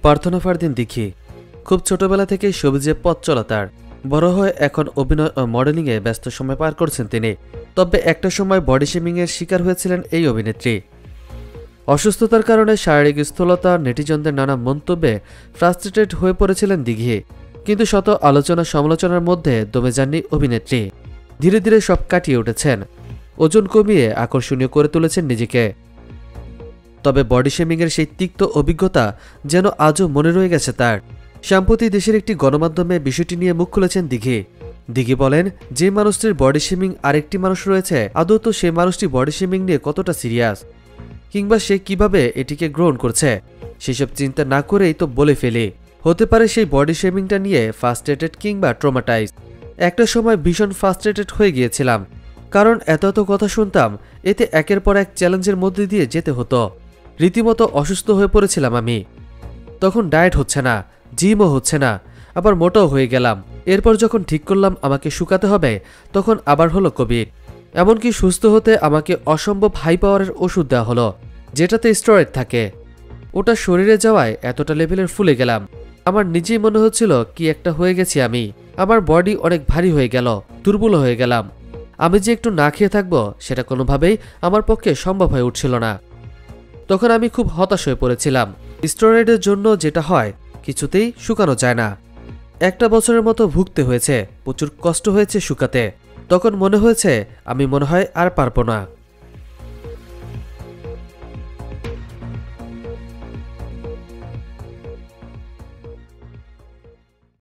প্রার্থনা ফারদিন দিঘি খুব ছোটবেলা থেকেই সবুজে পথ চলা তার। বড় হয়ে এখন অভিনয় ও মডেলিংয়ে ব্যস্ত সময় পার করছেন তিনি। তবে একটা সময় বডি শেমিংয়ের শিকার হয়েছিলেন এই অভিনেত্রী। অসুস্থতার কারণে শারীরিক স্থূলতা, নেটিজনদের নানা মন্তব্যে ফ্রাস্ট্রেটেড হয়ে পড়েছিলেন দিঘি। কিন্তু শত আলোচনা সমালোচনার মধ্যে দমে যাননি অভিনেত্রী। ধীরে ধীরে সব কাটিয়ে উঠেছেন, ওজন কমিয়ে আকর্ষণীয় করে তুলেছেন নিজেকে। তবে বডি শেমিংয়ের সেই তিক্ত অভিজ্ঞতা যেন আজও মনে রয়ে গেছে তার। সম্প্রতি দেশের একটি গণমাধ্যমে বিষয়টি নিয়ে মুখ খুলেছেন দিঘি। দিঘি বলেন, যে মানুষটির বডি শেমিং আরেকটি মানুষ রয়েছে, আদৌ তো সেই মানুষটি বডি শেমিং নিয়ে কতটা সিরিয়াস, কিংবা সে কিভাবে এটিকে গ্রহণ করছে, সেসব চিন্তা না করেই তো বলে ফেলি। হতে পারে সেই বডি শেমিংটা নিয়ে ফ্রাস্ট্রেটেড কিংবা ট্রমাটাইজ। একটা সময় ভীষণ ফ্রাস্ট্রেটেড হয়ে গিয়েছিলাম, কারণ এত কথা শুনতাম, এতে একের পর এক চ্যালেঞ্জের মধ্যে দিয়ে যেতে হতো। রীতিমতো অসুস্থ হয়ে পড়েছিলাম আমি। তখন ডায়েট হচ্ছে না, জিমও হচ্ছে না, আবার মোটাও হয়ে গেলাম। এরপর যখন ঠিক করলাম আমাকে শুকাতে হবে, তখন আবার হলো কোভিড। এমনকি সুস্থ হতে আমাকে অসম্ভব হাই পাওয়ারের ওষুধ দেওয়া হলো, যেটাতে স্টেরয়েড থাকে। ওটা শরীরে যাওয়ায় এতটা লেভেলের ফুলে গেলাম, আমার নিজেই মনে হচ্ছিল কি একটা হয়ে গেছি আমি। আমার বডি অনেক ভারী হয়ে গেল, দুর্বল হয়ে গেলাম। আমি যে একটু না খেয়ে থাকবো, সেটা কোনোভাবেই আমার পক্ষে সম্ভব হয়ে উঠছিল না। তখন আমি খুব হতাশ হয়ে পড়েছিলাম। স্টেরয়েডের জন্য যেটা হয়, কিছুতেই শুকানো যায় না। একটা বছরের মতো ভুগতে হয়েছে, প্রচুর কষ্ট হয়েছে শুকাতে। তখন মনে হয়েছে আমি মনে হয় আর পারবো না।